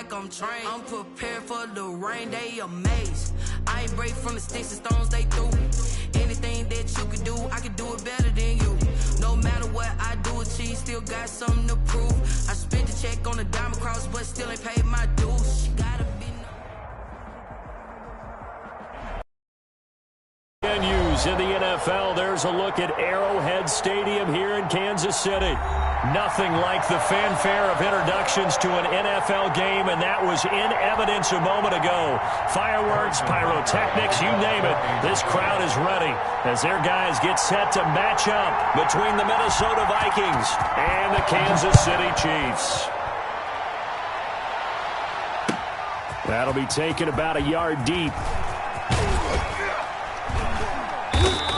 like I'm trained. I'm prepared for the rain, they amazed. I ain't break from the sticks and stones they threw. Anything that you can do, I can do it better than you. No matter what I do, achieve, still got something to prove. I spent the check on the diamond cross, but still ain't paid my dues. She gotta be Venues in the NFL, there's a look at Arrowhead Stadium here in Kansas City. Nothing like the fanfare of introductions to an NFL game, and that was in evidence a moment ago. Fireworks, pyrotechnics, you name it. This crowd is ready as their guys get set to match up between the Minnesota Vikings and the Kansas City Chiefs. That'll be taken about a yard deep.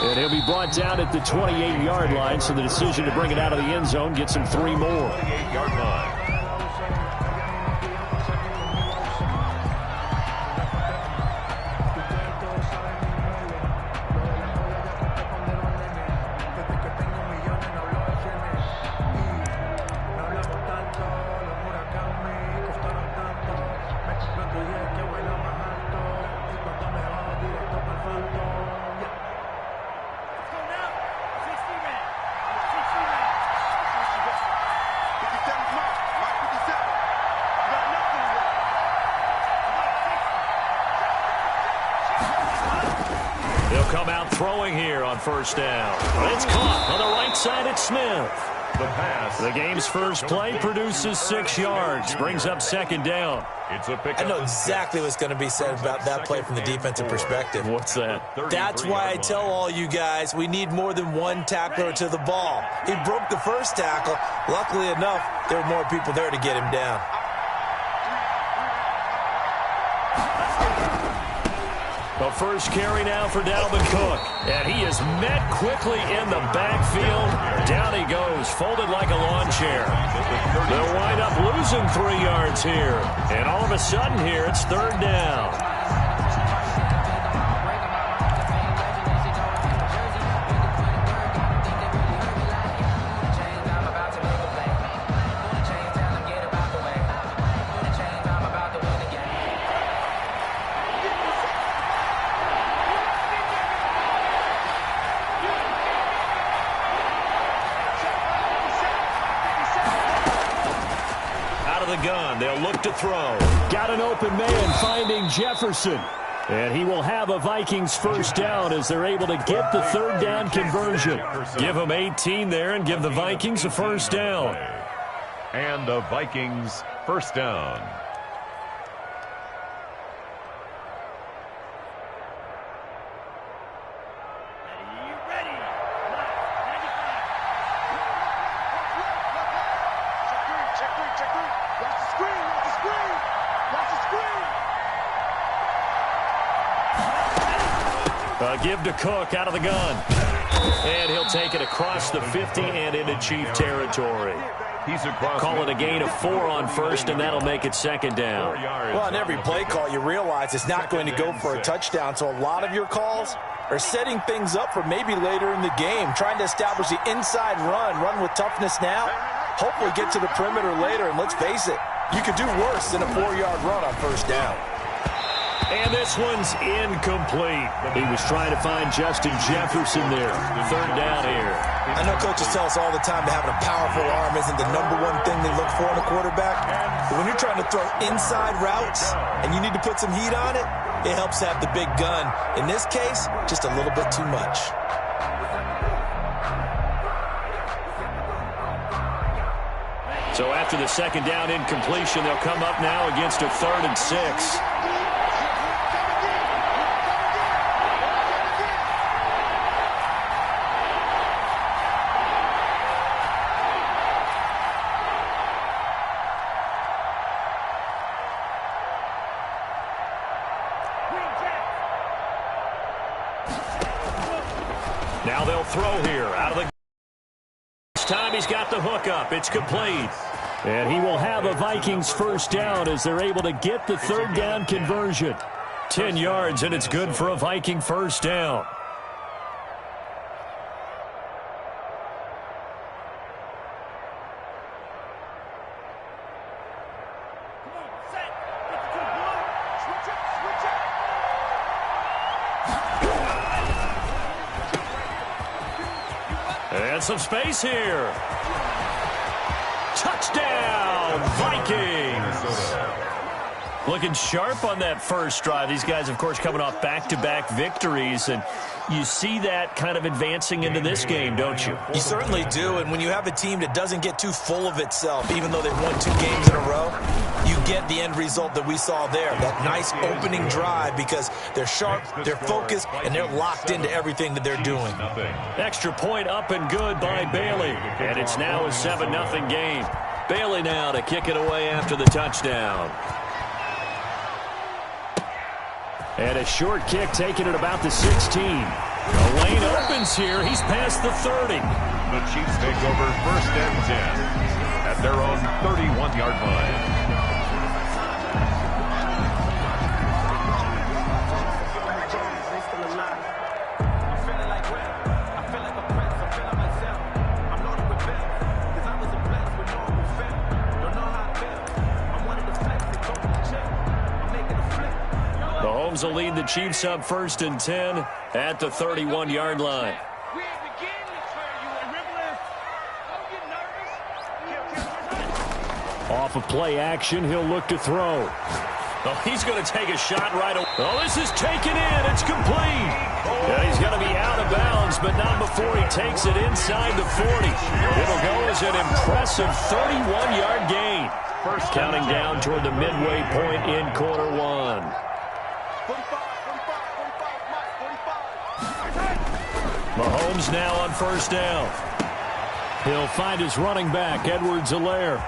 And he'll be brought down at the 28-yard line, so the decision to bring it out of the end zone gets him 3 more. 28-yard line. Come out throwing here on first down. It's caught on the right side at Smith. The pass. The game's first play produces 6 yards, brings up second down. It's a pickup. I know exactly what's going to be said about that play from the defensive perspective. What's that? That's why I tell all you guys we need more than one tackler to the ball. He broke the first tackle. Luckily enough, there were more people there to get him down. The first carry now for Dalvin Cook. And he is met quickly in the backfield. Down he goes, folded like a lawn chair. They'll wind up losing 3 yards here. And all of a sudden here, it's third down. Gun. They'll look to throw. Got an open man finding Jefferson. And he will have a Vikings first down as they're able to get the third down conversion. Give them 18 there and give the Vikings a first down. And the Vikings first down. Give to Cook out of the gun. And he'll take it across the 50 and into Chief territory. Call it a gain of 4 on first, and that'll make it second down. Well, on every play call, you realize it's not going to go for a touchdown, so a lot of your calls are setting things up for maybe later in the game, trying to establish the inside run with toughness now, hopefully get to the perimeter later, and let's face it, you could do worse than a 4-yard run on first down. And this one's incomplete. He was trying to find Justin Jefferson there. Third down here. I know coaches tell us all the time that having a powerful arm isn't the #1 thing they look for in a quarterback. But when you're trying to throw inside routes and you need to put some heat on it, it helps have the big gun. In this case, just a little bit too much. So after the second down incompletion, they'll come up now against a 3rd and 6. Now they'll throw here out of the this time. He's got the hook up. It's complete. And he will have a Vikings first down as they're able to get the third down conversion. 10 yards, and it's good for a Viking first down. And some space here. Touchdown, Vikings. Looking sharp on that first drive. These guys, of course, coming off back-to-back victories, and you see that kind of advancing into this game, don't you? You certainly do, and when you have a team that doesn't get too full of itself, even though they've won 2 games in a row, you get the end result that we saw there, that nice opening drive, because they're sharp, they're focused, and they're locked into everything that they're doing. Extra point up and good by Bailey, and it's now a 7-0 game. Bailey now to kick it away after the touchdown. And a short kick taken at about the 16. The lane opens here. He's past the 30. The Chiefs take over 1st and 10 at their own 31-yard line. Mahomes will lead the Chiefs up 1st and 10 at the 31-yard line. Off of play action, he'll look to throw. Oh, he's going to take a shot right away. Oh, this is taken in. It's complete. Yeah, he's going to be out of bounds, but not before he takes it inside the 40. It'll go as an impressive 31-yard gain. Counting down toward the midway point in quarter 1. Mahomes now on 1st down. He'll find his running back, Edwards-Helaire.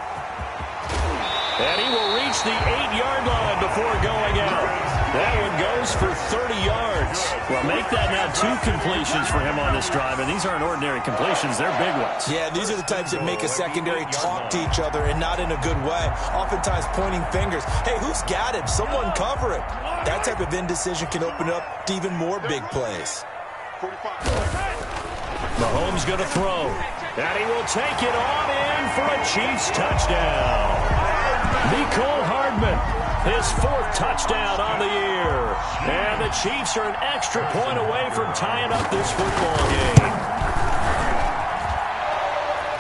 And he will reach the 8-yard line before going out. That one goes for 30 yards. Well, make that now 2 completions for him on this drive, and these aren't ordinary completions. They're big ones. Yeah, these are the types that make a secondary talk to each other, and not in a good way. Oftentimes pointing fingers. Hey, who's got him? Someone cover it. That type of indecision can open up to even more big plays. Mahomes going to throw. And he will take it on in for a Chiefs touchdown. Mecole Hardman, his 4th touchdown on the year. And the Chiefs are an extra point away from tying up this football game.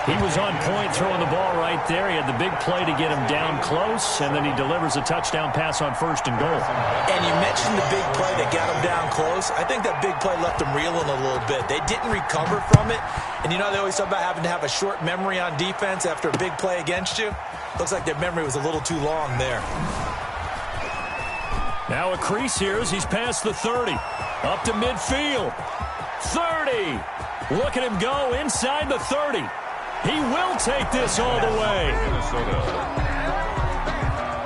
He was on point throwing the ball right there. He had the big play to get him down close, and then he delivers a touchdown pass on 1st and goal. And you mentioned the big play that got him down close. I think that big play left him reeling a little bit. They didn't recover from it. And you know they always talk about having to have a short memory on defense after a big play against you. Looks like their memory was a little too long there. Now a crease here as he's past the 30. Up to midfield. 30. Look at him go inside the 30. He will take this all the way.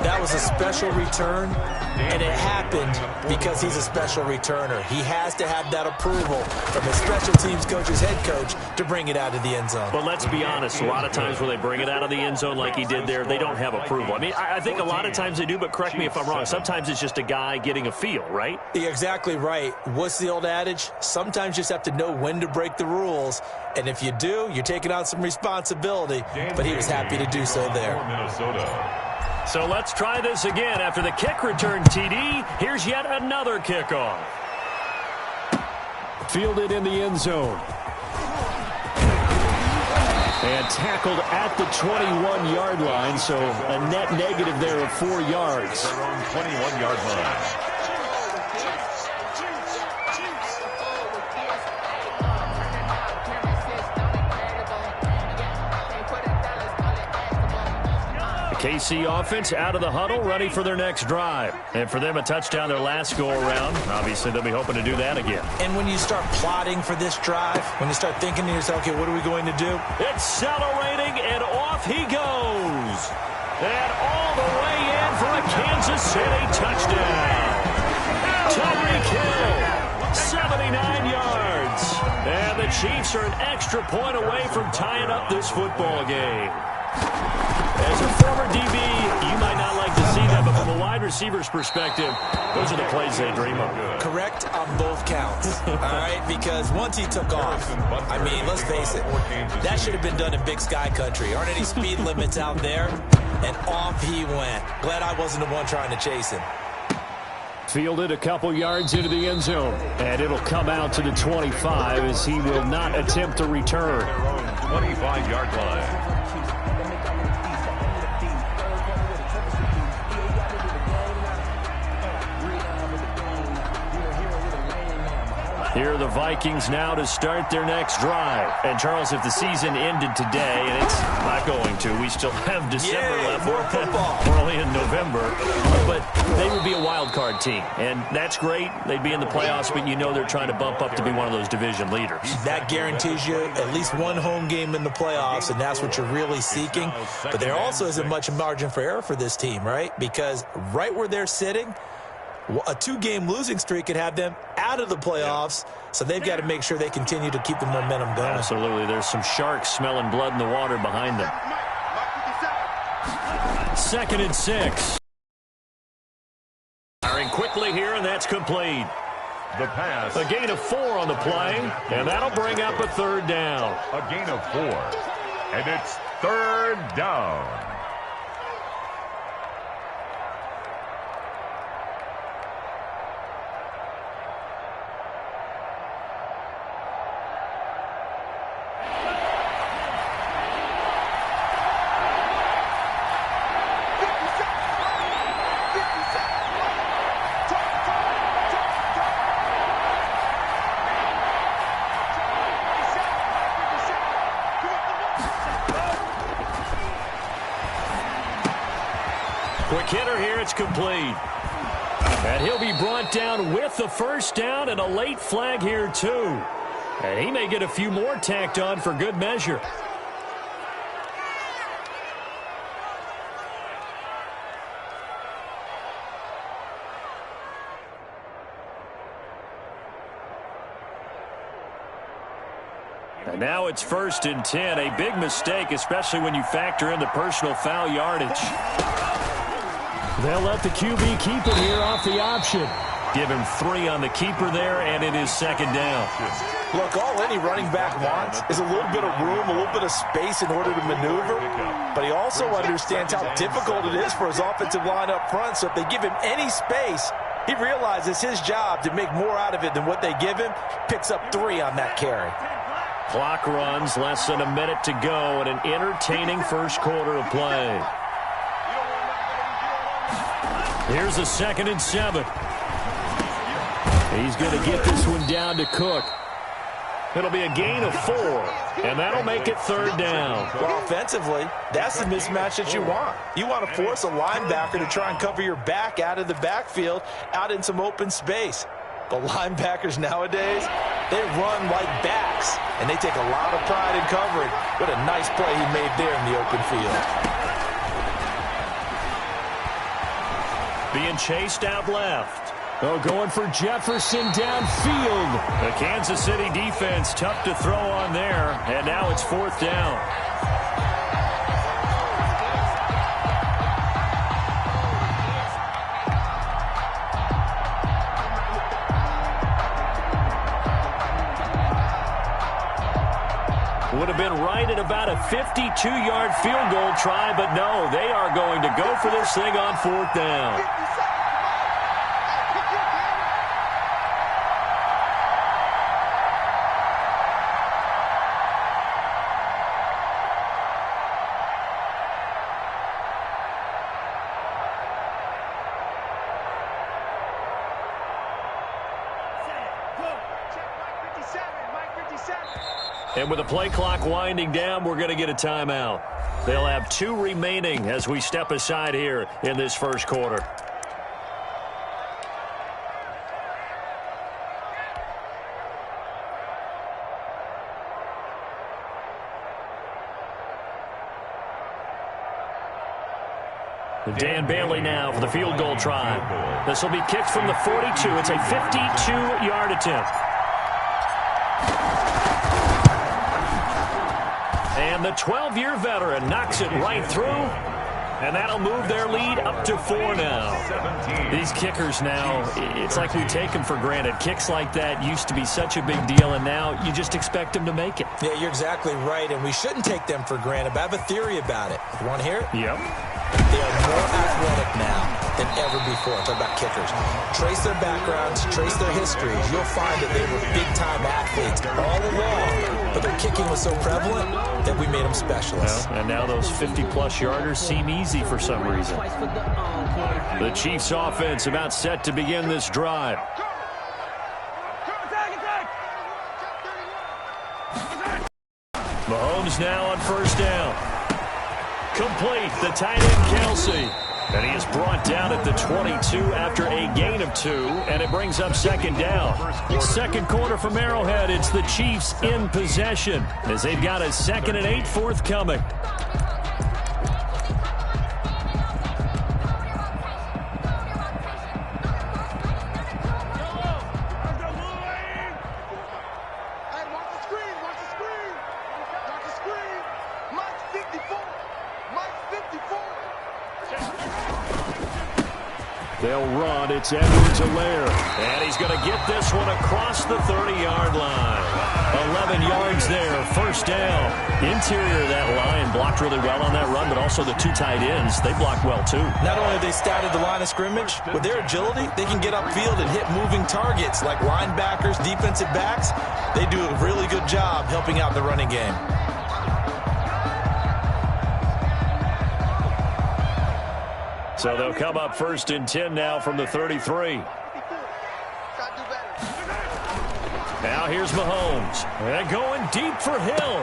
That was a special return, and it happened because he's a special returner. He has to have that approval from his special teams coach's head coach to bring it out of the end zone. But let's be honest, a lot of times when they bring it out of the end zone like he did there, they don't have approval. I mean, I think a lot of times they do, but correct me if I'm wrong. Sometimes it's just a guy getting a feel, right? You're exactly right. What's the old adage? Sometimes you just have to know when to break the rules. And if you do, you're taking on some responsibility. But he was happy to do so there. So let's try this again. After the kick return TD, here's yet another kickoff. Fielded in the end zone. And tackled at the 21-yard line, so a net negative there of 4 yards. Their own 21-yard line. KC offense out of the huddle, ready for their next drive. And for them, a touchdown their last go-around. Obviously, they'll be hoping to do that again. And when you start plotting for this drive, when you start thinking to yourself, okay, what are we going to do? Accelerating, and off he goes. And all the way in for a Kansas City touchdown. Tyreek Hill, 79 yards. And the Chiefs are an extra point away from tying up this football game. As a former DB, you might not like to see that, but from a wide receiver's perspective, those are the plays they dream of. Correct on both counts, all right? Because once he took off, I mean, let's face it, that should have been done in Big Sky Country. Aren't any speed limits out there? And off he went. Glad I wasn't the one trying to chase him. Fielded a couple yards into the end zone. And it'll come out to the 25 as he will not attempt to return. 25-yard line. Here are the Vikings now to start their next drive. And, Charles, if the season ended today, and it's not going to, we still have December left. We're only in November. But they would be a wild card team. And that's great. They'd be in the playoffs, but you know they're trying to bump up to be one of those division leaders. That guarantees you at least one home game in the playoffs, and that's what you're really seeking. But there also isn't much margin for error for this team, right? Because right where they're sitting, a 2-game losing streak could have them out of the playoffs, so they've got to make sure they continue to keep the momentum going. Absolutely. There's some sharks smelling blood in the water behind them. 2nd and 6. Firing quickly here, and that's complete. The pass. A gain of 4 on the play, and that'll bring up a 3rd down. A gain of 4. And it's 3rd down. Quick hitter here, it's complete. And he'll be brought down with the 1st down and a late flag here too. And he may get a few more tacked on for good measure. And now it's 1st and 10. A big mistake, especially when you factor in the personal foul yardage. They'll let the QB keep it here off the option. Give him 3 on the keeper there, and it is 2nd down. Look, all any running back wants is a little bit of room, a little bit of space in order to maneuver. But he also understands how difficult it is for his offensive line up front. So if they give him any space, he realizes his job to make more out of it than what they give him. Picks up 3 on that carry. Clock runs, less than a minute to go, and an entertaining first quarter of play. Here's a 2nd and 7. He's going to get this one down to Cook. It'll be a gain of 4, and that'll make it 3rd down. Well, offensively, that's the mismatch that you want. You want to force a linebacker to try and cover your back out of the backfield, out in some open space. But linebackers nowadays, they run like backs, and they take a lot of pride in covering. What a nice play he made there in the open field. Being chased out left. Oh, going for Jefferson downfield. The Kansas City defense tough to throw on there, and now it's 4th down. Would have been right at about a 52-yard field goal try, but no, they are going to go for this thing on 4th down. And with the play clock winding down, we're going to get a timeout. They'll have 2 remaining as we step aside here in this first quarter. Dan Bailey now for the field goal try. This will be kicked from the 42. It's a 52-yard attempt. And the 12-year veteran knocks it right through, and that'll move their lead up to 4 now. These kickers now, it's like we take them for granted. Kicks like that used to be such a big deal, and now you just expect them to make it. Yeah, you're exactly right, and we shouldn't take them for granted, but I have a theory about it. You want to hear it? Yep. They are more athletic now. than ever before. I'm talking about kickers. Trace their backgrounds, trace their histories. You'll find that they were big-time athletes all along, but their kicking was so prevalent that we made them specialists. Well, and now those 50-plus yarders seem easy for some reason. The Chiefs offense about set to begin this drive. Mahomes now on first down. Complete, the tight end Kelsey. And he is brought down at the 22 after a gain of 2, and it brings up second down. Second quarter from Arrowhead, it's the Chiefs in possession as they've got a 2nd and 8 forthcoming. They'll run. It's Edwards-Helaire. And he's going to get this one across the 30-yard line. 11 yards there. First down. Interior of that line blocked really well on that run, but also the 2 tight ends, they blocked well too. Not only have they scouted the line of scrimmage, with their agility, they can get upfield and hit moving targets like linebackers, defensive backs. They do a really good job helping out the running game. So they'll come up 1st and 10 now from the 33. Now here's Mahomes. And going deep for Hill.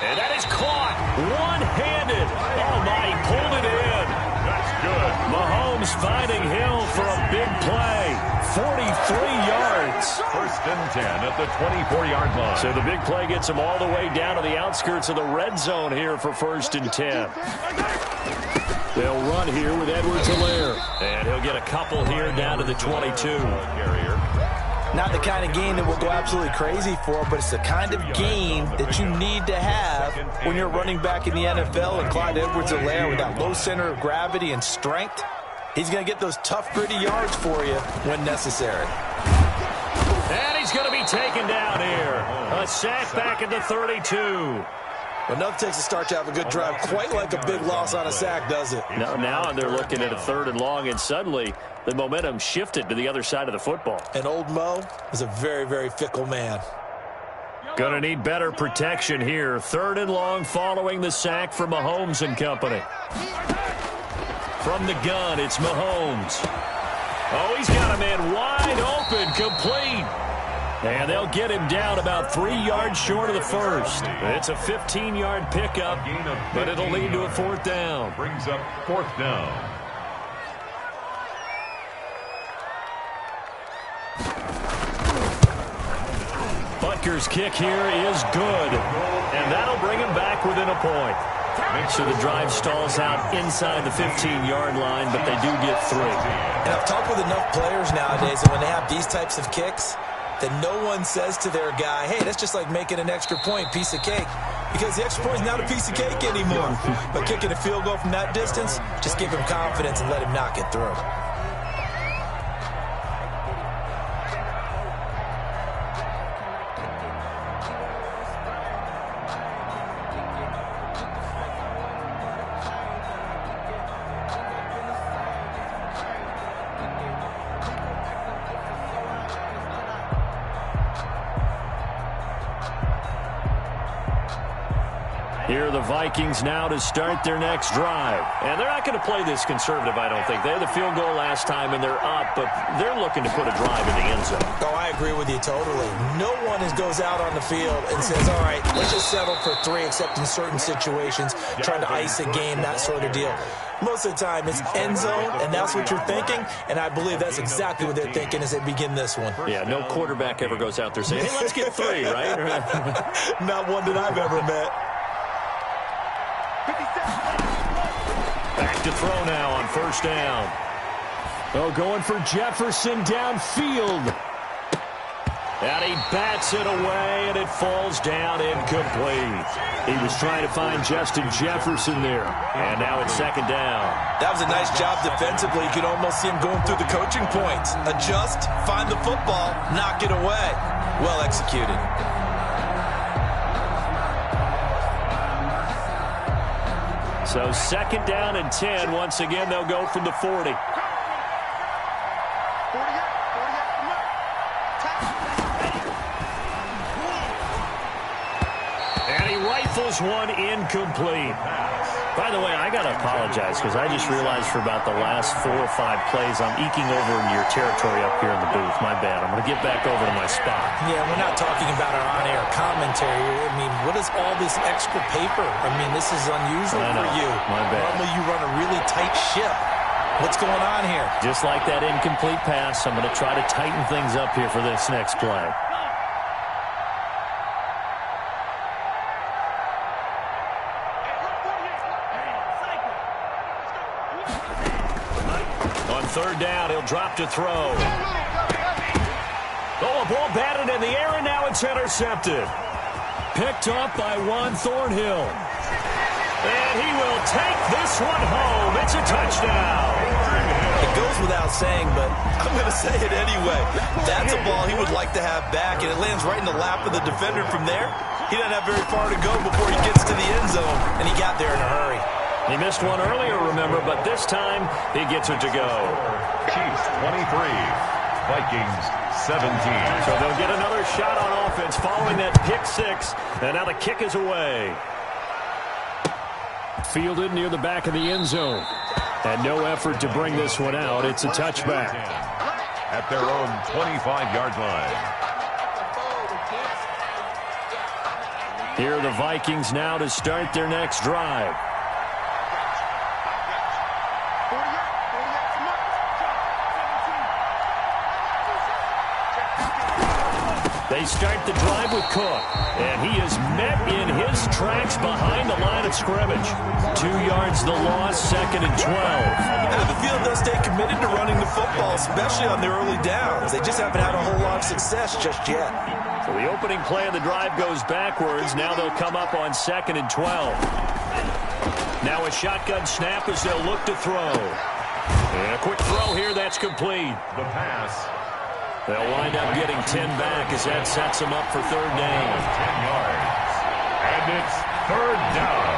And that is caught one-handed. Oh, my, he pulled it in. That's good. Mahomes finding Hill for a big play. 43 yards. 1st and 10 at the 24-yard line. So the big play gets him all the way down to the outskirts of the red zone here for 1st and 10. They'll run here with Edwards-Helaire. And he'll get a couple here down to the 22. Not the kind of game that we'll go absolutely crazy for, but it's the kind of game that you need to have when you're running back in the NFL. And Clyde Edwards-Helaire, with that low center of gravity and strength, he's going to get those tough, gritty yards for you when necessary. And he's going to be taken down here. A sack back at the 32. Well, nothing takes a start to have a good drive quite like a big loss on a sack, does it? No, now they're looking at a 3rd and long, and suddenly the momentum shifted to the other side of the football. And old Mo is a very, very fickle man. Going to need better protection here. 3rd and long following the sack for Mahomes and company. From the gun, it's Mahomes. Oh, he's got a man wide open, complete. And they'll get him down about 3 yards short of the 1st. It's a 15-yard pickup, but it'll lead to a 4th down. Brings up 4th down. Butker's kick here is good. And that'll bring him back within a point. So the drive stalls out inside the 15-yard line, but they do get 3. And I've talked with enough players nowadays that when they have these types of kicks, that no one says to their guy, hey, that's just like making an extra point, piece of cake. Because the extra point is not a piece of cake anymore. But kicking a field goal from that distance, just give him confidence and let him knock it through. Here are the Vikings now to start their next drive. And they're not going to play this conservative, I don't think. They had the field goal last time, and they're up, but they're looking to put a drive in the end zone. Oh, I agree with you totally. No one goes out on the field and says, all right, let's just settle for 3, except in certain situations, trying to ice a game, that sort of deal. Most of the time, it's end zone, and that's what you're thinking, and I believe that's exactly what they're thinking as they begin this one. Yeah, no quarterback ever goes out there saying, hey, let's get 3, right? Not one that I've ever met. Back to throw now on first down. Oh, going for Jefferson downfield. And he bats it away, and it falls down incomplete. He was trying to find Justin Jefferson there. And now it's second down. That was a nice job defensively. You could almost see him going through the coaching points. Adjust, find the football, knock it away. Well executed. So second down and 10. Once again, they'll go from the 40. And he rifles one incomplete. By the way, I got to apologize because I just realized for about the last 4 or 5 plays, I'm eking over into your territory up here in the booth. My bad. I'm going to get back over to my spot. Yeah, we're not talking about our on-air commentary. I mean, what is all this extra paper? I mean, this is unusual for you. My bad. Normally you run a really tight ship. What's going on here? Just like that incomplete pass, I'm going to try to tighten things up here for this next play. On third down, he'll drop to throw. Oh, a ball batted in the air, and now it's intercepted. Picked up by Juan Thornhill. And he will take this one home. It's a touchdown. It goes without saying, but I'm going to say it anyway. That's a ball he would like to have back, and it lands right in the lap of the defender from there. He doesn't have very far to go before he gets to the end zone, and he got there in a hurry. He missed one earlier, remember, but this time he gets it to go. Chiefs 23, Vikings 17. So they'll get another shot on offense following that pick six, and now the kick is away. Fielded near the back of the end zone. And no effort to bring this one out. It's a touchback. At their own 25-yard line. Here are the Vikings now to start their next drive. They start the drive with Cook, and he is met in his tracks behind the line of scrimmage. 2 yards the loss, 2nd and 12. I have a feeling they'll stay committed to running the football, especially on their early downs. They just haven't had a whole lot of success just yet. So the opening play of the drive goes backwards. Now they'll come up on 2nd and 12. Now a shotgun snap as they'll look to throw. And a quick throw here, that's complete. The pass. They'll wind up getting 10 back as that sets them up for third down. 10 yards. And it's third down.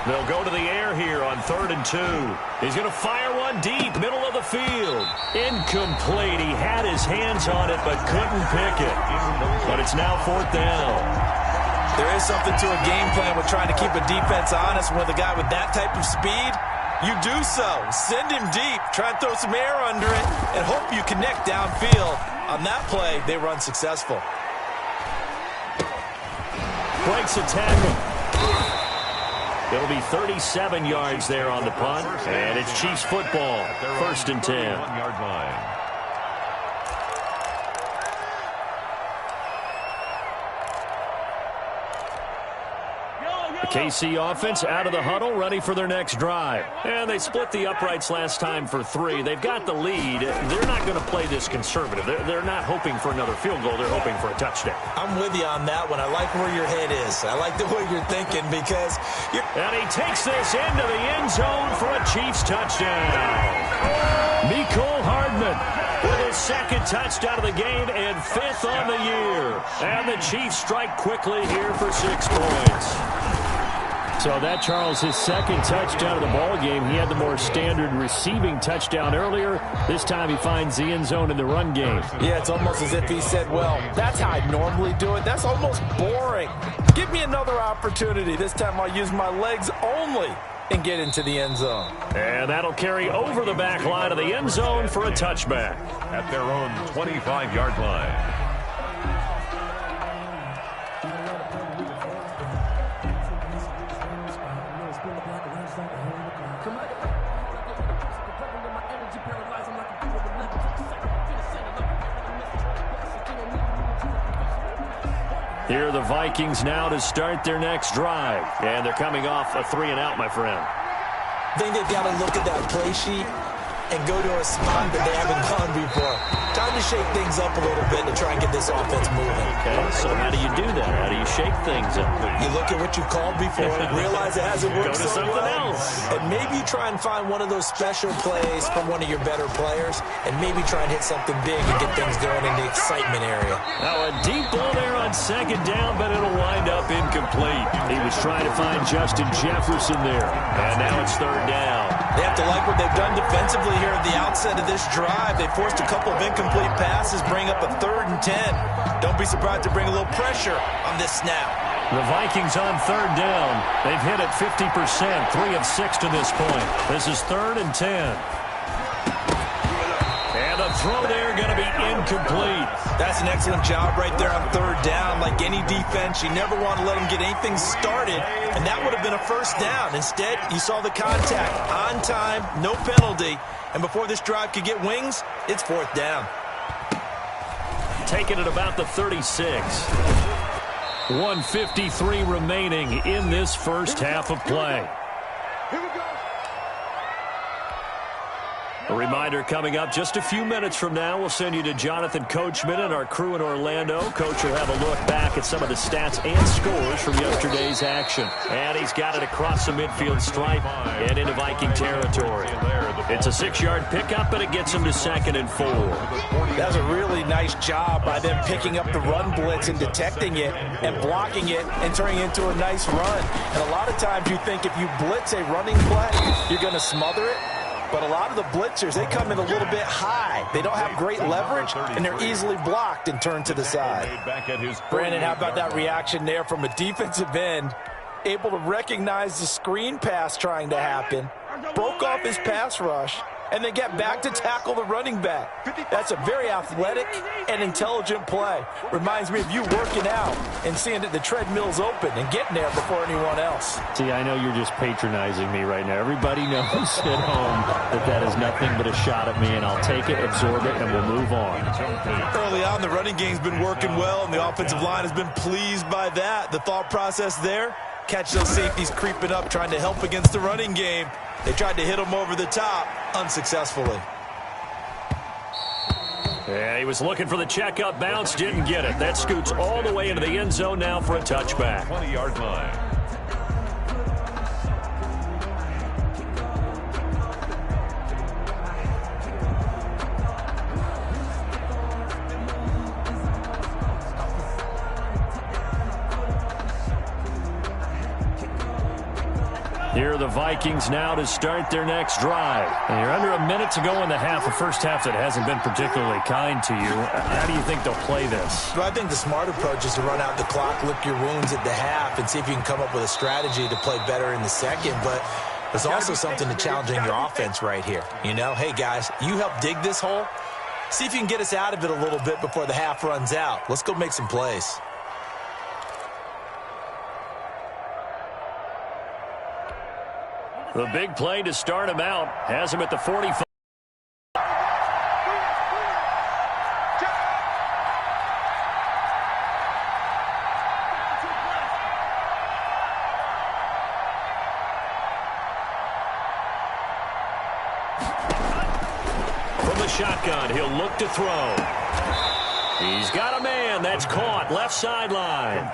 They'll go to the air here on 3rd and 2. He's going to fire one deep, middle of the field. Incomplete. He had his hands on it but couldn't pick it. But it's now 4th down. There is something to a game plan with trying to keep a defense honest. With a guy with that type of speed, you do so. Send him deep. Try and throw some air under it and hope you connect downfield. On that play, they run successful. Breaks a tackle. It'll be 37 yards there on the punt. And it's Chiefs football. 1st and 10. 1-yard line. The KC offense out of the huddle, ready for their next drive. And they split the uprights last time for 3. They've got the lead. They're not going to play this conservative. They're not hoping for another field goal. They're hoping for a touchdown. I'm with you on that one. I like where your head is. I like the way you're thinking because you're... And he takes this into the end zone for a Chiefs touchdown. Mecole Hardman with his 2nd touchdown of the game and 5th on the year. And the Chiefs strike quickly here for 6 points. So that, Charles, his 2nd touchdown of the ball game. He had the more standard receiving touchdown earlier. This time he finds the end zone in the run game. Yeah, it's almost as if he said, well, that's how I normally do it. That's almost boring. Give me another opportunity. This time I'll use my legs only and get into the end zone. And that'll carry over the back line of the end zone for a touchback. At their own 25-yard line. Here are the Vikings now to start their next drive. And they're coming off a 3-and-out, my friend. I think they've got to look at that play sheet and go to a spot that they haven't gone before. Time to shake things up a little bit to try and get this offense moving. Okay, so how do you do that? How do you shake things up? You look at what you called before, realize it hasn't worked Go to so something well, else. and maybe you try and find one of those special plays from one of your better players, and maybe try and hit something big and get things going in the excitement area. Now a deep ball there on second down, but it'll wind up incomplete. He was trying to find Justin Jefferson there, and now it's third down. They have to like what they've done defensively here at the outset of this drive. They forced a couple of incomplete passes, bring up a 3rd and 10. Don't be surprised to bring a little pressure on this snap. The Vikings on third down. They've hit it 50%, 3 of 6 to this point. This is 3rd and 10. And the throw there going to be incomplete. That's an excellent job right there on third down. Like any defense, you never want to let them get anything started, and that would have been a first down. Instead, you saw the contact on time, no penalty, and before this drive could get wings, it's 4th down. Taking it about the 36. 1:53 remaining in this first half of play. A reminder coming up just a few minutes from now. We'll send you to Jonathan Coachman and our crew in Orlando. Coach will have a look back at some of the stats and scores from yesterday's action. And he's got it across the midfield stripe and into Viking territory. It's a 6-yard pickup, and it gets him to 2nd and 4. That was a really nice job by them picking up the run blitz and detecting it and blocking it and turning it into a nice run. And a lot of times you think if you blitz a running play, you're going to smother it. But a lot of the blitzers, they come in a little bit high. They don't have great leverage, and they're easily blocked and turned to the side. Brandon, how about that reaction there from a defensive end? Able to recognize the screen pass trying to happen, broke off his pass rush, and then get back to tackle the running back. That's a very athletic and intelligent play. Reminds me of you working out and seeing that the treadmill's open and getting there before anyone else. See, I know you're just patronizing me right now. Everybody knows at home that that is nothing but a shot at me, and I'll take it, absorb it, and we'll move on. Early on, the running game's been working well, and the offensive line has been pleased by that. The thought process there, catch those safeties creeping up, trying to help against the running game. They tried to hit him over the top, unsuccessfully. Yeah, he was looking for the checkup bounce, didn't get it. That scoots all the way into the end zone now for a touchback. 20-yard line. Here are the Vikings now to start their next drive. And you're under a minute to go in the half, a first half that hasn't been particularly kind to you. How do you think they'll play this? Well, I think the smart approach is to run out the clock, lick your wounds at the half, and see if you can come up with a strategy to play better in the second. But there's also something to challenging your offense right here. You know, hey, guys, you help dig this hole. See if you can get us out of it a little bit before the half runs out. Let's go make some plays. The big play to start him out has him at the 45. From the shotgun, he'll look to throw. He's got a man. That's caught. Left sideline.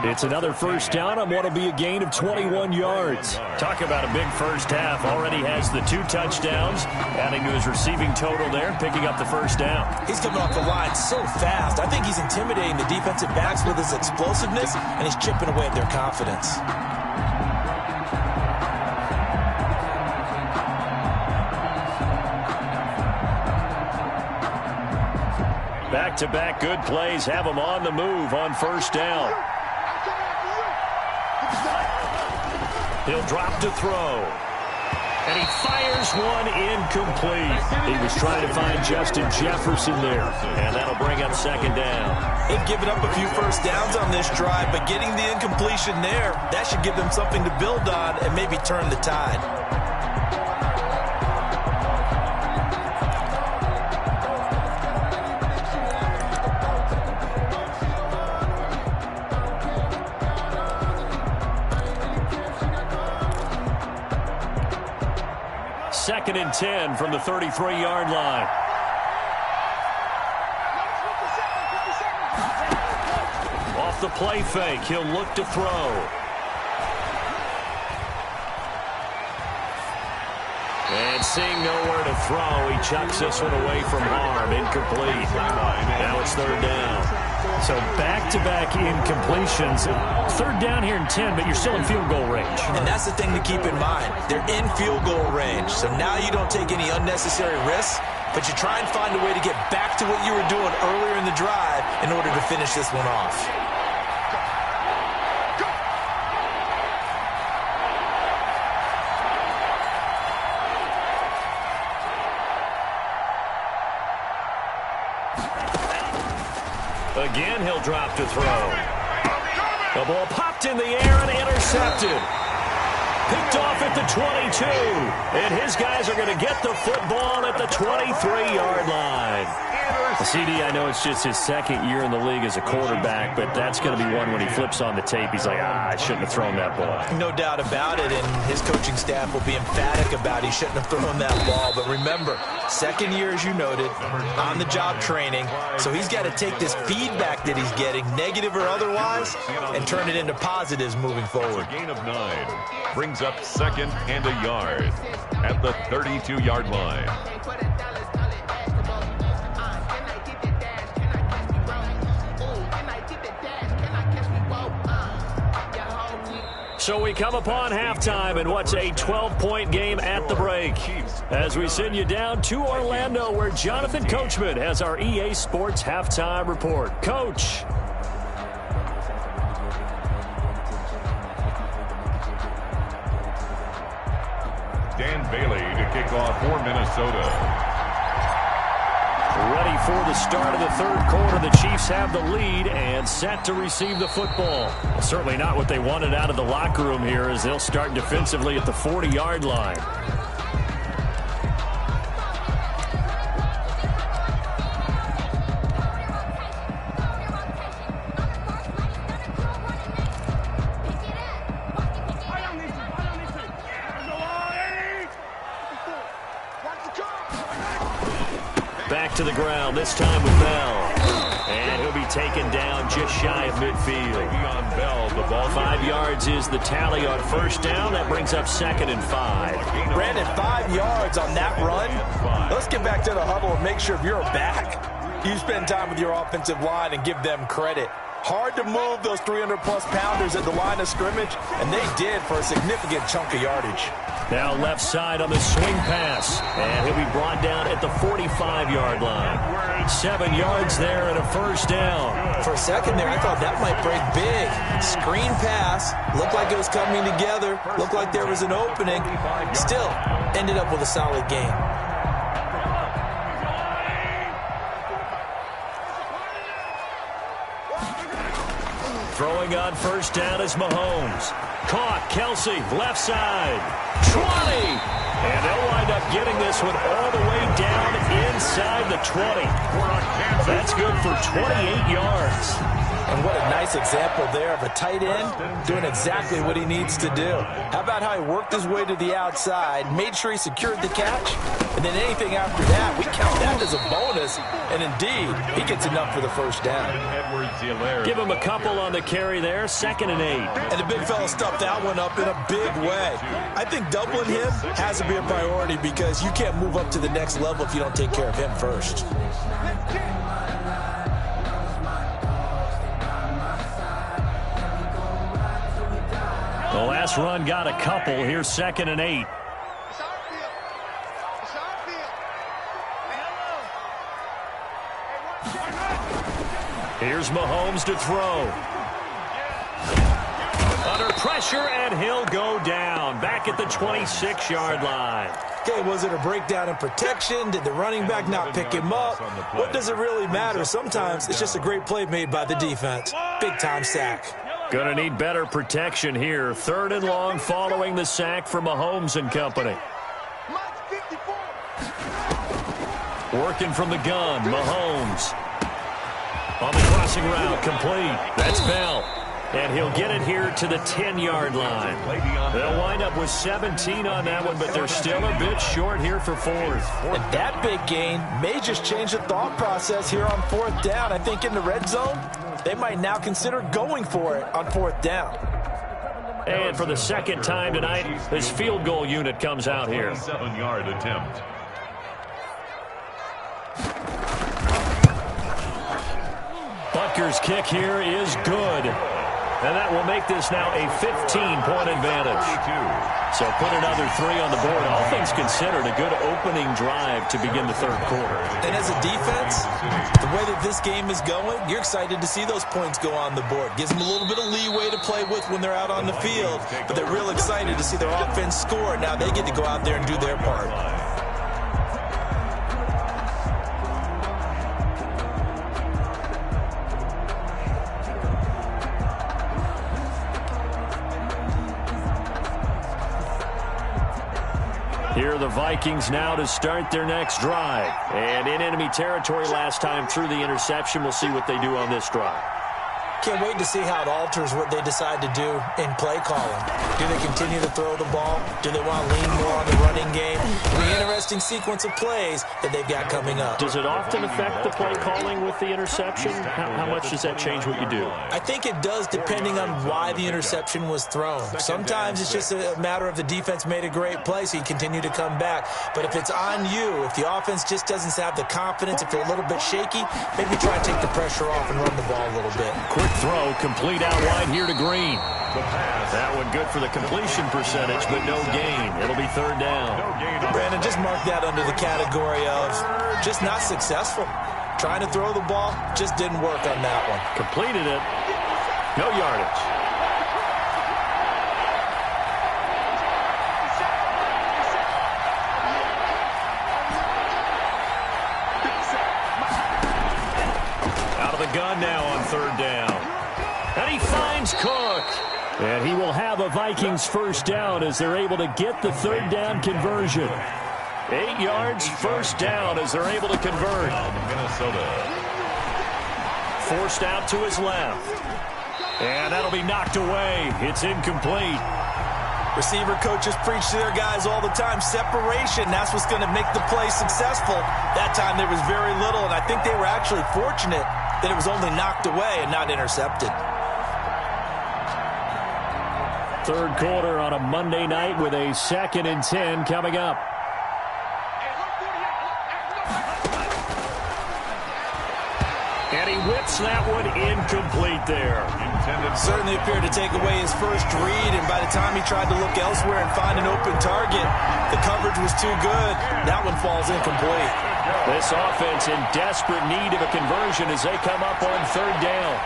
It's another first down on what will be a gain of 21 yards. Talk about a big first half. Already has the 2 touchdowns, adding to his receiving total there, picking up the first down. He's coming off the line so fast. I think he's intimidating the defensive backs with his explosiveness, and he's chipping away at their confidence. Back-to-back good plays have him on the move on first down. He'll drop to throw. And he fires one incomplete. He was trying to find Justin Jefferson there. And that'll bring up second down. They've given up a few first downs on this drive, but getting the incompletion there, that should give them something to build on and maybe turn the tide. 2nd and 10 from the 33-yard line. Off the play fake, he'll look to throw. And seeing nowhere to throw, he chucks this one away from harm. Incomplete. Now it's 3rd down. So back-to-back incompletions. 3rd down here in 10, but you're still in field goal range. And that's the thing to keep in mind. They're in field goal range. So now you don't take any unnecessary risks, but you try and find a way to get back to what you were doing earlier in the drive in order to finish this one off. Again, he'll drop to throw. The ball popped in the air and intercepted. Picked off at the 22. And his guys are going to get the football at the 23-yard line. CD, I know it's just his 2nd year in the league as a quarterback, but that's going to be one when he flips on the tape. He's like, I shouldn't have thrown that ball. No doubt about it, and his coaching staff will be emphatic about he shouldn't have thrown that ball. But remember, 2nd year, as you noted, on-the-job training, so he's got to take this feedback that he's getting, negative or otherwise, and turn it into positives moving forward. Gain of 9 brings up 2nd and a yard at the 32-yard line. So we come upon halftime in what's a 12-point game at the break. As we send you down to Orlando, where Jonathan Coachman has our EA Sports halftime report. Coach. Dan Bailey to kick off for Minnesota. Ready for the start of the 3rd quarter. The Chiefs have the lead and set to receive the football. Well, certainly not what they wanted out of the locker room here, as they'll start defensively at the 40-yard line. Back to the ground, this time with Bell. And he'll be taken down just shy of midfield. On Bell, the ball 5 yards is the tally on 1st down. That brings up 2nd and 5. Brandon, 5 yards on that run. Let's get back to the huddle and make sure if you're back, you spend time with your offensive line and give them credit. Hard to move those 300-plus pounders at the line of scrimmage, and they did for a significant chunk of yardage. Now left side on the swing pass, and he'll be brought down at the 45-yard line. 7 yards there and a 1st down. For a second there, I thought that might break big. Screen pass, looked like it was coming together, looked like there was an opening. Still, ended up with a solid game. Throwing on 1st down is Mahomes. Caught, Kelsey, left side. 20! And they'll wind up getting this one all the way down inside the 20. That's good for 28 yards. And what a nice example there of a tight end doing exactly what he needs to do. How about how he worked his way to the outside, made sure he secured the catch, and then anything after that, we count that as a bonus. And indeed, he gets enough for the 1st down. Give him a couple on the carry there, 2nd and 8. And the big fella stuffed that one up in a big way. I think doubling him has to be a priority because you can't move up to the next level if you don't take care of him first. The last run got a couple. Here's 2nd and 8. Here's Mahomes to throw. Under pressure, and he'll go down. Back at the 26-yard line. Okay, was it a breakdown in protection? Did the running back not pick him up? What does it really matter? Sometimes it's just a great play made by the defense. Big-time sack. Going to need better protection here. 3rd and long following the sack from Mahomes and company. Working from the gun, Mahomes. On the crossing route, complete. That's Bell. And he'll get it here to the 10-yard line. They'll wind up with 17 on that one, but they're still a bit short here for fourth. And that big gain may just change the thought process here on fourth down. I think in the red zone, they might now consider going for it on fourth down. And for the second time tonight, his field goal unit comes out here. 7-yard attempt. Butker's kick here is good. And that will make this now a 15-point advantage. So put another 3 on the board. All things considered, a good opening drive to begin the third quarter. And as a defense, the way that this game is going, you're excited to see those points go on the board. Gives them a little bit of leeway to play with when they're out on the field. But they're real excited to see their offense score. Now they get to go out there and do their part. Here are the Vikings now to start their next drive. And in enemy territory last time through the interception. We'll see what they do on this drive. Can't wait to see how it alters what they decide to do in play calling. Do they continue to throw the ball? Do they want to lean more on the running game? It'll be an interesting sequence of plays that they've got coming up. Does it often affect the play calling with the interception? How much does that change what you do? I think it does depending on why the interception was thrown. Sometimes it's just a matter of the defense made a great play, so you continue to come back. But if it's on you, if the offense just doesn't have the confidence, if they're a little bit shaky, maybe try to take the pressure off and run the ball a little bit. Quick throw, complete out wide here to Green. That one good for the completion percentage, but no gain. It'll be third down. Brandon, just mark that under the category of just not successful. Trying to throw the ball, just didn't work on that one. Completed it. No yardage. Out of the gun now on third down. And he finds Cook. And he will have a Vikings first down as they're able to get the third down conversion. 8 yards, first down as they're able to convert. Minnesota. Forced out to his left. And that'll be knocked away. It's incomplete. Receiver coaches preach to their guys all the time. Separation, that's what's going to make the play successful. That time there was very little, and I think they were actually fortunate that it was only knocked away and not intercepted. Third quarter on a Monday night with a 2nd and 10 coming up. And he whips that one incomplete there. Certainly appeared to take away his first read, and by the time he tried to look elsewhere and find an open target, the coverage was too good. That one falls incomplete. This offense in desperate need of a conversion as they come up on third down.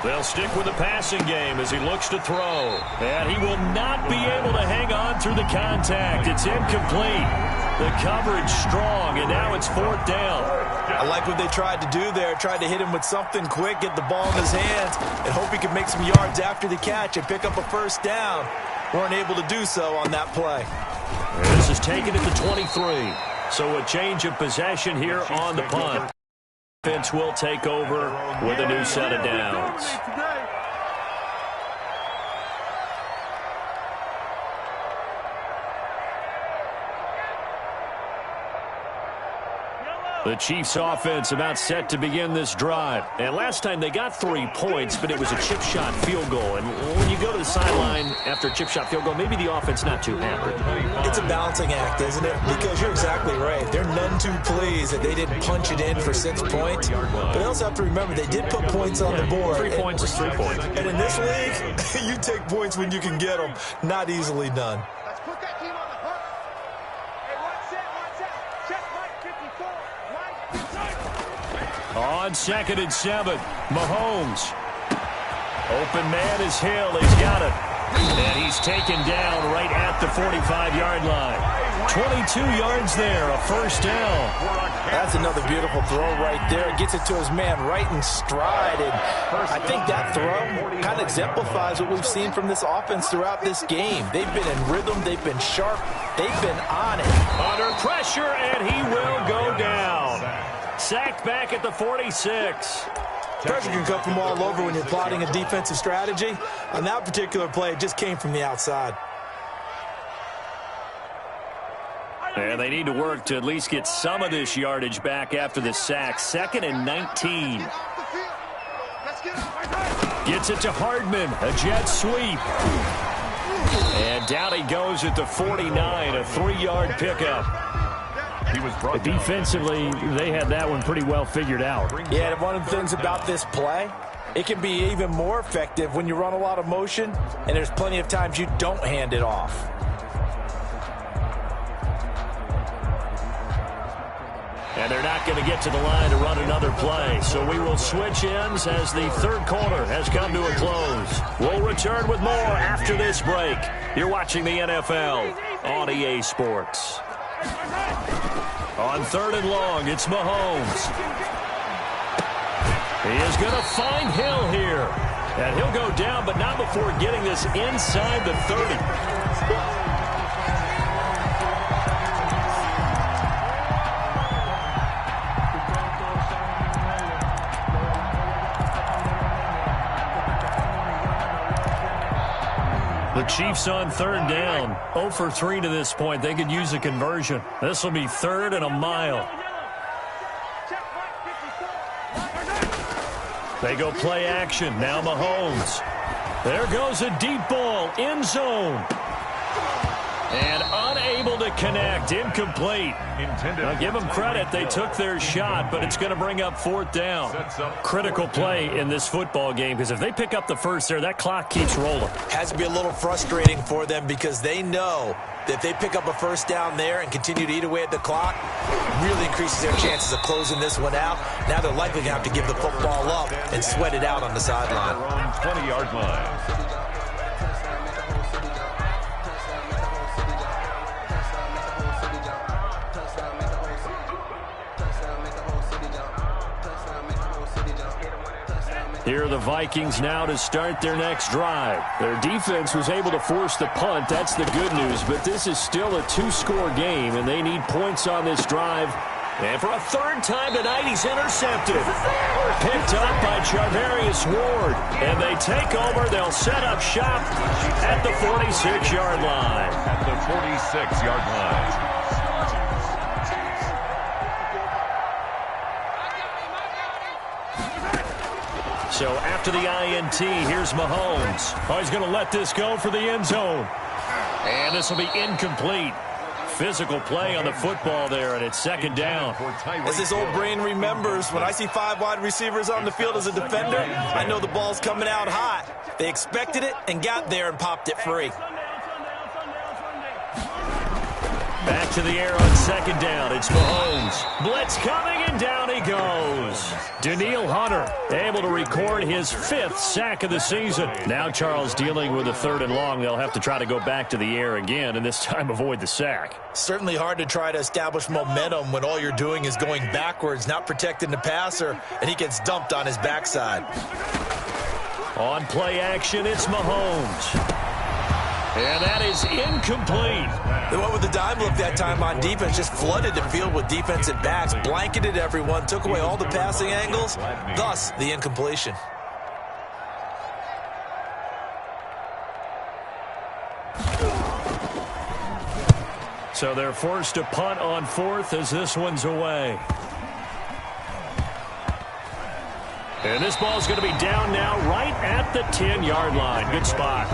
They'll stick with the passing game as he looks to throw. And he will not be able to hang on through the contact. It's incomplete. The coverage strong, and now it's fourth down. I like what they tried to do there. Tried to hit him with something quick, get the ball in his hands, and hope he could make some yards after the catch and pick up a first down. Weren't able to do so on that play. And this is taken at the 23. So a change of possession here on the punt. Offense will take over with a new set of downs. The Chiefs offense about set to begin this drive. And last time they got 3 points, but it was a chip shot field goal. And when you go to the sideline after a chip shot field goal, maybe the offense not too happy. It's a balancing act, isn't it? Because you're exactly right. They're none too pleased that they didn't punch it in for 6 points. But they also have to remember they did put points on the board. 3 points is 3 points. And in this league, you take points when you can get them. Not easily done. On 2nd and 7, Mahomes. Open man is Hill. He's got it. And he's taken down right at the 45-yard line. 22 yards there, a first down. That's another beautiful throw right there. Gets it to his man right in stride. And I think that throw kind of exemplifies what we've seen from this offense throughout this game. They've been in rhythm. They've been sharp. They've been on it. Under pressure, and he will go down. Sacked back at the 46. Pressure can come from all over when you're plotting a defensive strategy. On that particular play, it just came from the outside. And they need to work to at least get some of this yardage back after the sack. 2nd and 19. Gets it to Hardman. A jet sweep. And down he goes at the 49. A 3-yard pickup. Defensively, they had that one pretty well figured out. Yeah, and one of the things about this play, it can be even more effective when you run a lot of motion, and there's plenty of times you don't hand it off. And they're not going to get to the line to run another play. So we will switch ends as the third quarter has come to a close. We'll return with more after this break. You're watching the NFL on EA Sports. On 3rd and long, it's Mahomes. He is going to find Hill here. And he'll go down, but not before getting this inside the 30. The Chiefs on 3rd down. 0 for 3 to this point. They could use a conversion. This will be 3rd and a mile. They go play action. Now Mahomes. There goes a deep ball. End zone. And unable to connect. Incomplete. Now give them credit. They took their shot, but it's going to bring up 4th down. Critical play in this football game, because if they pick up the first there, that clock keeps rolling. Has to be a little frustrating for them because they know that if they pick up a first down there and continue to eat away at the clock, really increases their chances of closing this one out. Now they're likely going to have to give the football up and sweat it out on the sideline. 20-yard line. Here are the Vikings now to start their next drive. Their defense was able to force the punt. That's the good news. But this is still a 2-score game, and they need points on this drive. And for a 3rd time tonight, he's intercepted. Picked up by Charvarius Ward. And they take over. They'll set up shop at the 46-yard line. At the 46-yard line. So after the INT, here's Mahomes. Oh, he's going to let this go for the end zone. And this will be incomplete. Physical play on the football there, and it's 2nd down. As this old brain remembers, when I see 5 wide receivers on the field as a defender, I know the ball's coming out hot. They expected it and got there and popped it free. Back to the air on 2nd down. It's Mahomes. Blitz coming, and down he goes. Danielle Hunter able to record his 5th sack of the season. Now Charles dealing with a 3rd and long. They'll have to try to go back to the air again, and this time avoid the sack. Certainly hard to try to establish momentum when all you're doing is going backwards, not protecting the passer, and he gets dumped on his backside. On play action, it's Mahomes. And that is incomplete. They went with the dime look that time on defense, just flooded the field with defensive backs, blanketed everyone, took away all the passing angles, thus the incompletion. So they're forced to punt on 4th as this one's away. And this ball's going to be down now right at the 10-yard line. Good spot.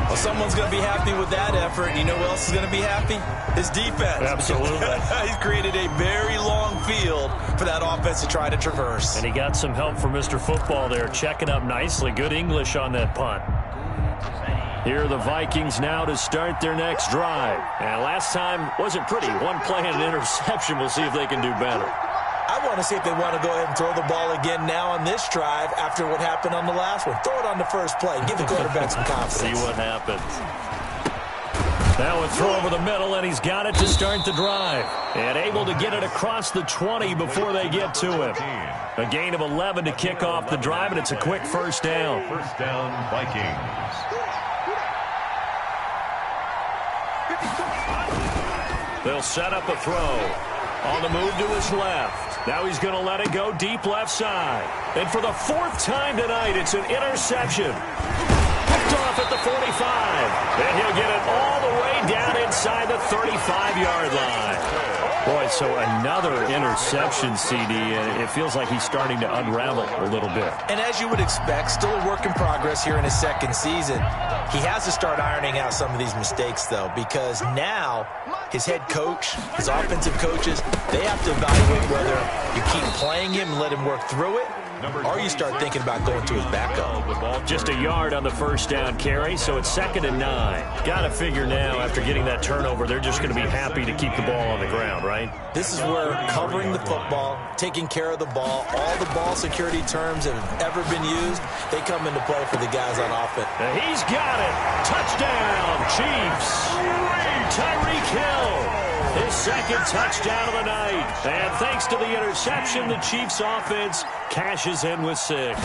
Well, someone's going to be happy with that effort. And you know who else is going to be happy? His defense. Absolutely. He's created a very long field for that offense to try to traverse. And he got some help from Mr. Football there, checking up nicely. Good English on that punt. Here are the Vikings now to start their next drive. And last time wasn't pretty. One play and an interception. We'll see if they can do better. I want to see if they want to go ahead and throw the ball again now on this drive after what happened on the last one. Throw it on the first play. Give the quarterback some confidence. See what happens. Now a throw over the middle, and he's got it to start the drive. And able to get it across the 20 before they get to him. A gain of 11 to kick off the drive, and it's a quick first down. First down, Vikings. They'll set up a throw. On the move to his left. Now he's going to let it go deep left side. And for the fourth time tonight, it's an interception. Picked off at the 45. And he'll get it all the way down inside the 35-yard line. Boy, so another interception, CD, and it feels like he's starting to unravel a little bit. And as you would expect, still a work in progress here in his second season. He has to start ironing out some of these mistakes, though, because now his head coach, his offensive coaches, they have to evaluate whether you keep playing him and let him work through it, or you start thinking about going to his backup. Just a yard on the first down carry, so it's 2nd and 9. Got to figure now, after getting that turnover, they're just going to be happy to keep the ball on the ground, right? This is where covering the football, taking care of the ball, all the ball security terms that have ever been used, they come into play for the guys on offense. And he's got it. Touchdown, Chiefs. Tyreek Hill. His second touchdown of the night. And thanks to the interception, the Chiefs offense cashes in with 6.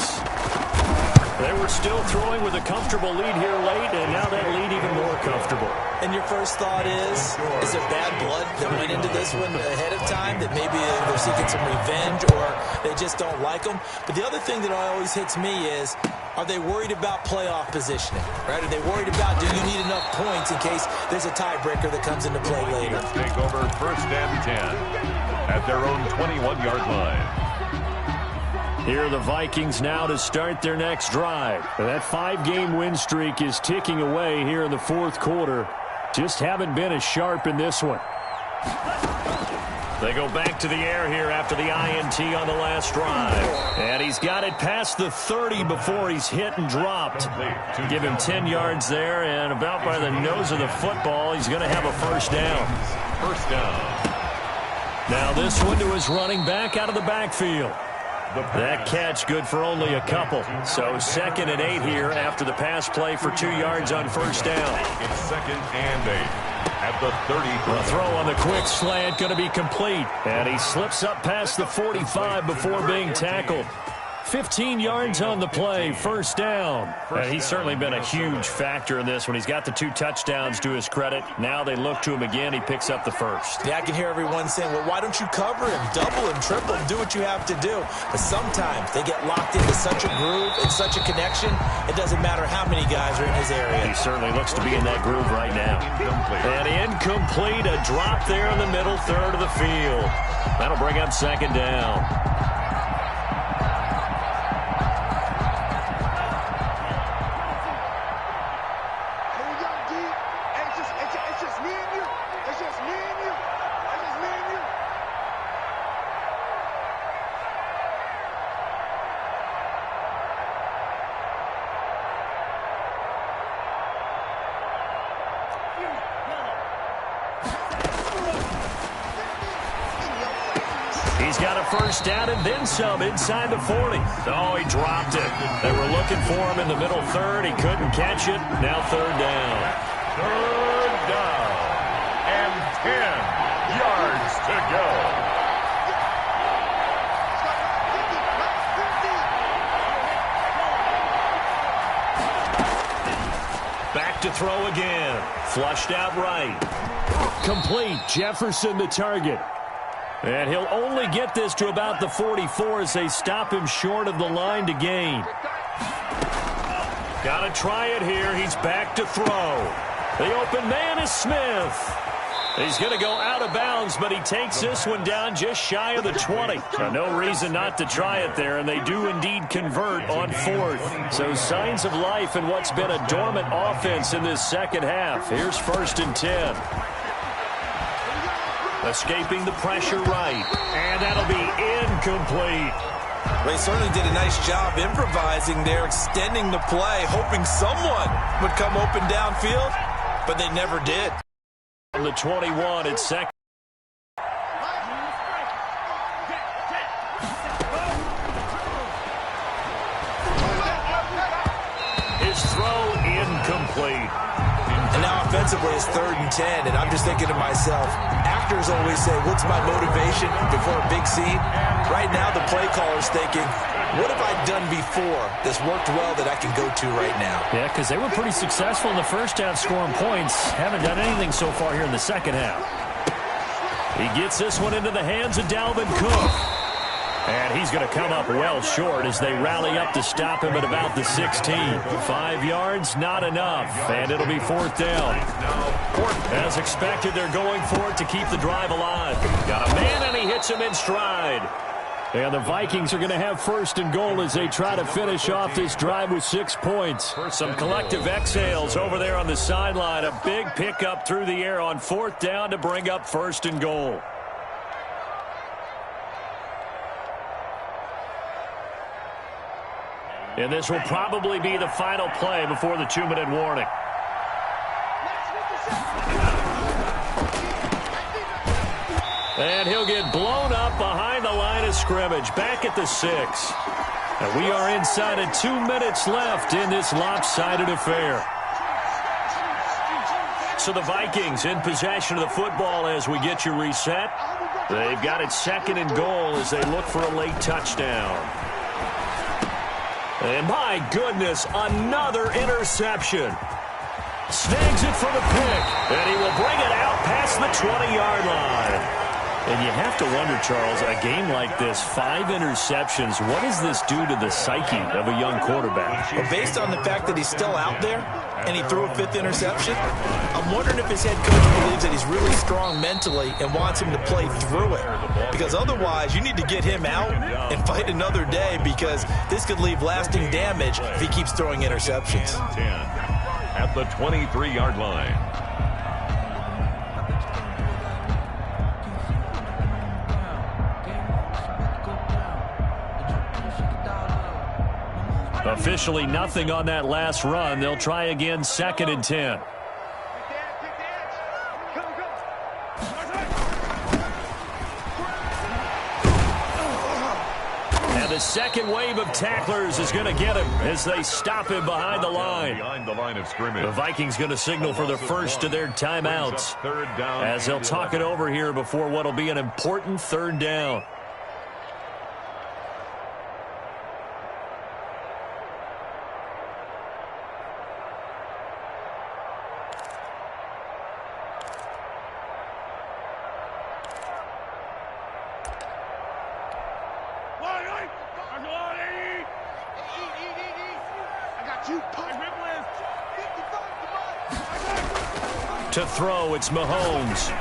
They were still throwing with a comfortable lead here late, and now that lead even more comfortable. And your first thought is there bad blood that went into this one ahead of time, that maybe they're seeking some revenge or they just don't like them? But the other thing that always hits me is, are they worried about playoff positioning? Right? Are they worried about, do you need enough points in case there's a tiebreaker that comes into play later? Take over 1st and 10 at their own 21-yard line. Here are the Vikings now to start their next drive. That 5-game win streak is ticking away here in the fourth quarter. Just haven't been as sharp in this one. They go back to the air here after the INT on the last drive. And he's got it past the 30 before he's hit and dropped. Give him 10 yards there, and about by the nose of the football, he's going to have a first down. First down. Now this one to his running back out of the backfield. That catch good for only a couple. So 2nd and 8 here after the pass play for 2 yards on first down. It's 2nd and 8 at the 30. The throw on the quick slant going to be complete. And he slips up past the 45 before being tackled. 15 yards on the play, first down. And he's certainly been a huge factor in this when he's got the 2 touchdowns to his credit. Now they look to him again. He picks up the first. Yeah, I can hear everyone saying, well, why don't you cover him, double him, triple him, do what you have to do. But sometimes they get locked into such a groove and such a connection, it doesn't matter how many guys are in his area. He certainly looks to be in that groove right now. And incomplete, a drop there in the middle third of the field. That'll bring up 2nd down. He's got a first down and then some inside the 40. Oh, he dropped it. They were looking for him in the middle third. He couldn't catch it. Now 3rd down. 3rd down. And 10 yards to go. Back to throw again. Flushed out right. Complete. Jefferson the target. And he'll only get this to about the 44 as they stop him short of the line to gain. Got to try it here. He's back to throw. The open man is Smith. He's going to go out of bounds, but he takes this one down just shy of the 20. So no reason not to try it there, and they do indeed convert on 4th. So signs of life in what's been a dormant offense in this second half. Here's 1st and 10. Escaping the pressure right. And that'll be incomplete. They certainly did a nice job improvising there, extending the play, hoping someone would come open downfield, but they never did. On the 21, it's 2nd. complete. And now offensively it's 3rd and 10, and I'm just thinking to myself, actors always say, what's my motivation before a big scene? Right now the play caller's thinking, what have I done before that's worked well that I can go to right now? Yeah, because they were pretty successful in the first half scoring points. Haven't done anything so far here in the second half. He gets this one into the hands of Dalvin Cook. And he's going to come up well short as they rally up to stop him at about the 16. 5 yards, not enough. And it'll be 4th down. As expected, they're going for it to keep the drive alive. Got a man, and he hits him in stride. And the Vikings are going to have 1st and goal as they try to finish off this drive with 6 points. Some collective exhales over there on the sideline. A big pickup through the air on 4th down to bring up 1st and goal. And this will probably be the final play before the 2-minute warning. And he'll get blown up behind the line of scrimmage, back at the 6. And we are inside of 2 minutes left in this lopsided affair. So the Vikings in possession of the football as we get you reset. They've got it 2nd and goal as they look for a late touchdown. And my goodness, another interception. Snags it for the pick, and he will bring it out past the 20-yard line. And you have to wonder, Charles, a game like this, 5 interceptions, what does this do to the psyche of a young quarterback? Well, based on the fact that he's still out there and he threw a 5th interception, I'm wondering if his head coach believes that he's really strong mentally and wants him to play through it. Because otherwise, you need to get him out and fight another day, because this could leave lasting damage if he keeps throwing interceptions. 10 at the 23-yard line. Officially nothing on that last run. They'll try again, 2nd and 10. And the second wave of tacklers is going to get him as they stop him behind the line. Behind the line of scrimmage. The Vikings going to signal for the first of their timeouts as they'll talk it over here before what will be an important 3rd down. To throw, it's Mahomes.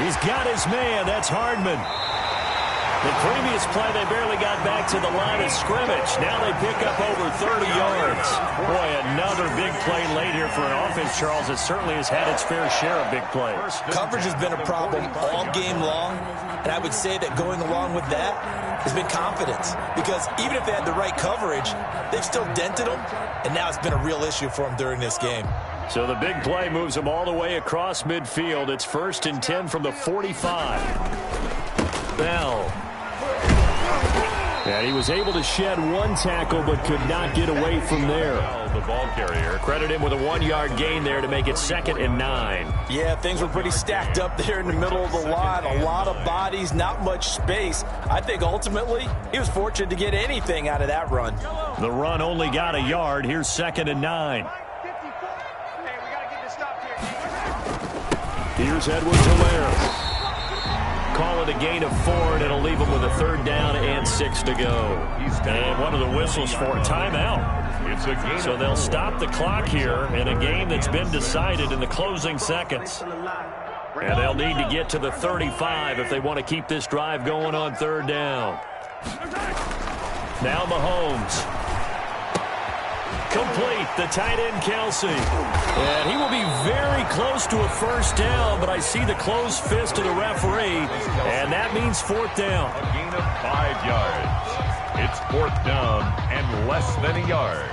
He's got his man. That's Hardman. The previous play, they barely got back to the line of scrimmage. Now they pick up over 30 yards. Boy, another big play late here for an offense, Charles, that certainly has had its fair share of big plays. Coverage has been a problem all game long, and I would say that going along with that has been confidence. Because even if they had the right coverage, they've still dented them, and now it's been a real issue for them during this game. So the big play moves them all the way across midfield. It's 1st and 10 from the 45. Bell. And he was able to shed 1 tackle but could not get away from there. The ball carrier. Credit him with a 1-yard gain there to make it 2nd and 9. Yeah, things were pretty stacked up there in the middle of the line. A lot of bodies, not much space. I think ultimately he was fortunate to get anything out of that run. The run only got a yard. Here's 2nd and 9. Here's Edwards-Helaire. Call it a gain of 4, and it'll leave him with a 3rd down and 6 to go. And one of the whistles for a timeout. So they'll stop the clock here in a game that's been decided in the closing seconds. And they'll need to get to the 35 if they want to keep this drive going on 3rd down. Now Mahomes. Complete, the tight end Kelsey. And he will be very close to a 1st down, but I see the closed fist of the referee, and that means 4th down. A gain of 5 yards. It's 4th down and less than a yard.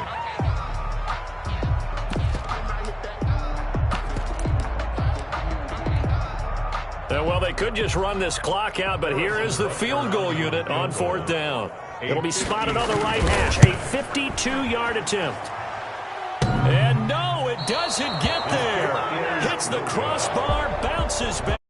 Well, they could just run this clock out, but here is the field goal unit on 4th down. It'll be spotted on the right hash. A 52-yard attempt. And no doesn't get there. Hits the crossbar, bounces back.